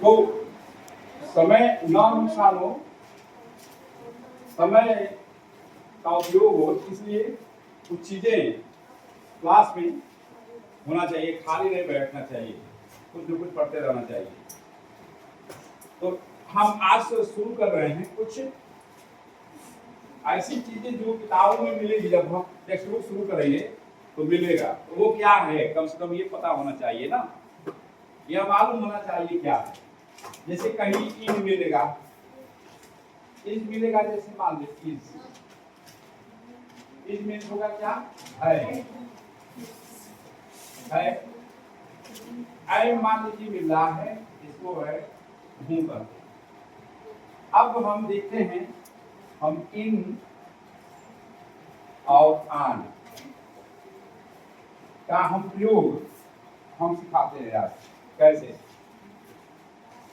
तो समय न नुकसान हो, समय का उपयोग हो, इसलिए कुछ चीजें क्लास में होना चाहिए, खाली नहीं बैठना चाहिए, कुछ न कुछ पढ़ते रहना चाहिए। तो हम आज से शुरू कर रहे हैं कुछ ऐसी चीजें जो किताबों में मिलेगी, जब हम टेक्स्ट बुक शुरू करेंगे तो मिलेगा। तो वो क्या है, कम से कम ये पता होना चाहिए ना, यह मालूम होना चाहिए क्या है। जैसे कहीं इन मिलेगा, इज मिलेगा, जैसे मान लीजिए इज मीन होगा क्या है, आई मान लीजिए मिल रहा है, इसको है हूं पर। अब हम देखते हैं, हम इन और आन का हम प्रयोग हम सिखाते हैं आज कैसे।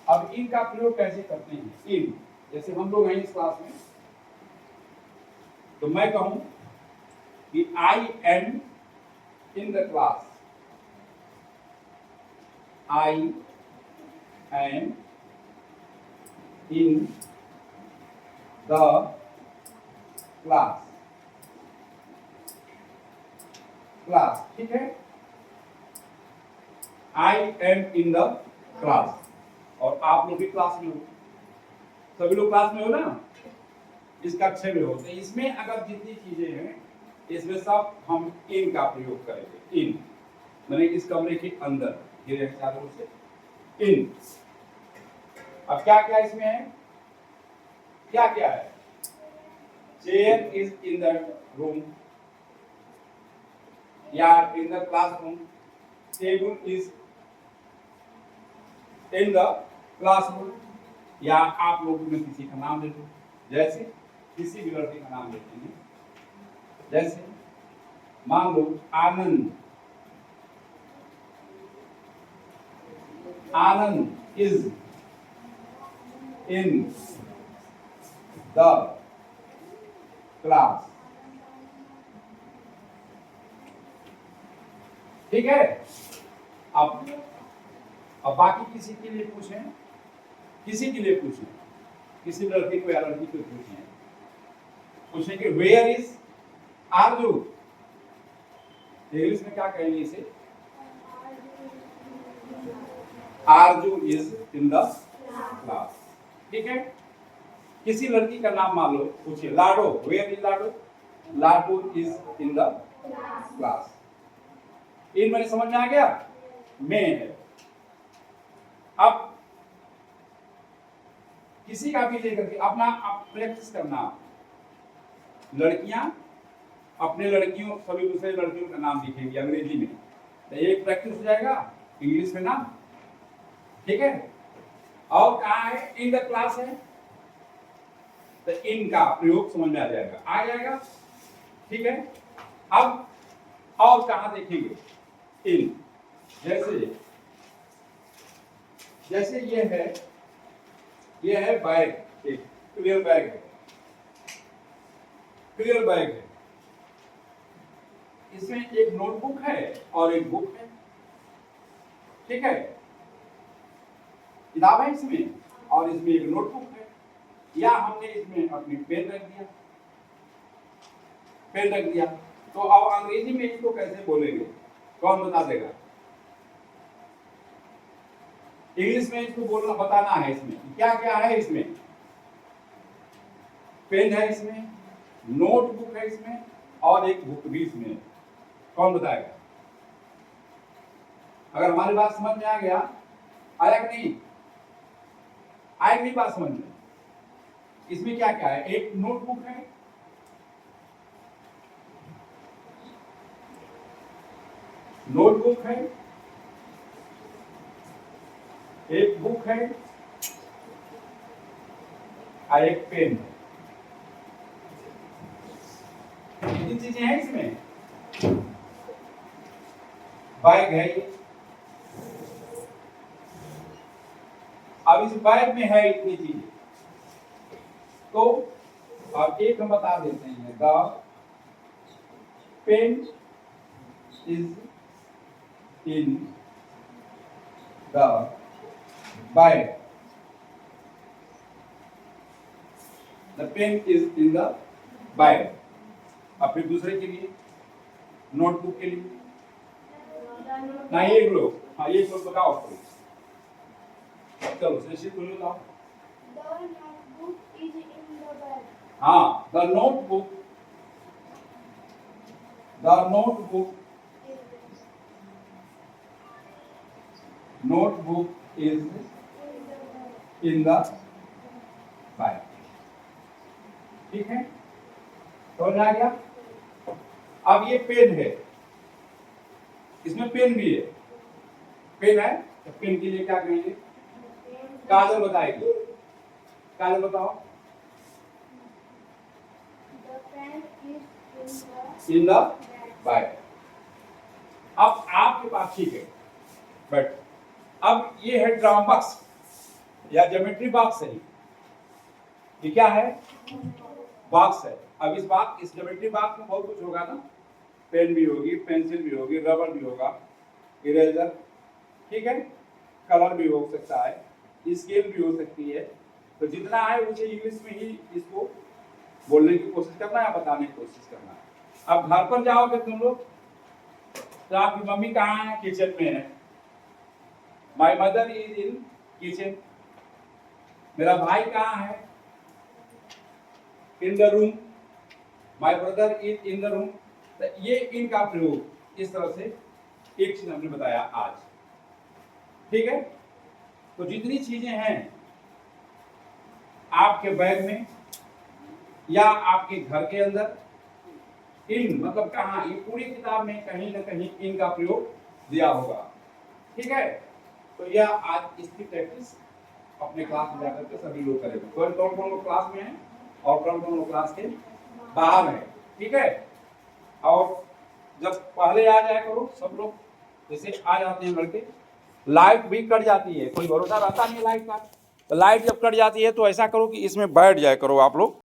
अब इन का प्रयोग कैसे करते हैं, इन जैसे हम लोग हैं इस क्लास में, तो मैं कहूं कि I am in the class, I am in the class, class, ठीक है। I am in the class, और आप लोग भी क्लास में हो, सभी लोग क्लास में हो ना, इस कक्षा में हो। तो इसमें अगर जितनी चीजें हैं इसमें सब हम इन का प्रयोग करेंगे। इन माने इस कमरे के अंदर, ये चारों ओर से इन। अब क्या क्या इसमें है, क्या क्या है, chair is in the room या in the classroom, table is in the classroom, या आप लोग में किसी का नाम ले दो, जैसे किसी भी लड़के का नाम लेते हैं, जैसे मान लो आनंद, आनंद इज इन द क्लास, ठीक है। अब बाकी किसी के लिए पूछें, किसी के लिए पूछें, किसी लड़के को या लड़की को पूछें कि वेयर इज आरजू, इंग्लिश में क्या कहेंगे इसे, आरजू इज इन द क्लास, ठीक है। किसी लड़की का नाम मान लो, पूछिए Lado, where is Lado, Lado is in the class. इन मैंने समझ में आ गया, में है। अब किसी का भी लेकर के अपना आप प्रैक्टिस करना, लड़कियां अपने लड़कियों, सभी दूसरे लड़कियों का नाम लिखेंगी अंग्रेजी में, तो एक प्रैक्टिस हो जाएगा इंग्लिश में नाम, ठीक है। और कहाँ है, इन द क्लास है, तो इन का प्रयोग समझ में आ जाएगा, ठीक है। अब और कहाँ देखेंगे इन, जैसे ये है बैग, एक क्लियर बैग है, क्लियर बैग है, इसमें एक नोटबुक है और एक बुक है, ठीक है। किताब है इसमें और इसमें एक नोटबुक है, या हमने इसमें अपनी पेन रख दिया। तो अब अंग्रेजी में इसको कैसे बोलेंगे, कौन बता देगा, इंग्लिश में इसको बोलना बताना है। इसमें क्या क्या है, इसमें पेन है, इसमें नोटबुक है, इसमें और एक बुक भी इसमें, कौन बताएगा। अगर हमारी बात समझ में आ गया, आया कि नहीं, आएगी बात समझ में। इसमें क्या क्या है, एक नोटबुक है, एक बुक है और एक पेन है, तीन चीजें हैं इसमें। बैग है ये, अब इस बैग में है इतनी चीजें, तो अब एक हम बता देते हैं, the pen is in the bag. The pen is in the bag. अब फिर दूसरे के लिए नोटबुक के लिए ना ये लोग, हाँ ये लोग बताओ कोई, चलो सही तुम बताओ। The notebook is in the bag. हाँ the notebook is in the bag. ठीक है, समझ आ गया। अब ये पेन है, इसमें पेन भी है, पेन है तो पेन के लिए क्या कहेंगे? काजल बताएगी, काजल बताओ। The pen is in the bag. अब आपके पास ठीक है, बट अब ये है ड्रामा बॉक्स या ज्योमेट्री बॉक्स है, ये क्या है? बॉक्स है। अब इस ज्योमेट्री बॉक्स में बहुत कुछ होगा ना, पेन भी होगी, पेंसिल भी होगी, रबर भी होगा, इरेजर, ठीक है, कलर भी हो सकता है, स्केल भी हो सकती है। तो जितना है उसे इंग्लिश में ही इसको बोलने की कोशिश करना है, बताने की कोशिश करना है। अब घर पर जाओगे तुम लोग तो आपकी मम्मी कहाँ है? किचन में है। My mother is in kitchen. मेरा भाई कहाँ है? इन the room. My brother is in the room. तो ये इनका प्रयोग इस तरह से एक चीज हमने बताया आज, ठीक है। तो जितनी चीजें हैं आपके बैग में या आपके घर के अंदर, इन मतलब कहाँ, ये पूरी किताब में कहीं ना कहीं इनका प्रयोग दिया होगा, ठीक है। तो यह आज इसकी प्रैक्टिस अपने क्लास में जाकर के सभी लोग करेंगे। कौन लोग क्लास में है और कौन लोग क्लास के बाहर है, ठीक है। और जब पहले आ जाया करो सब लोग, जैसे आ जाते हैं लड़के, लाइट भी कट जाती है, कोई भरोसा रहता नहीं लाइट का, तो लाइट जब कट जाती है तो ऐसा करो कि इसमें बैठ जाया करो आप लोग।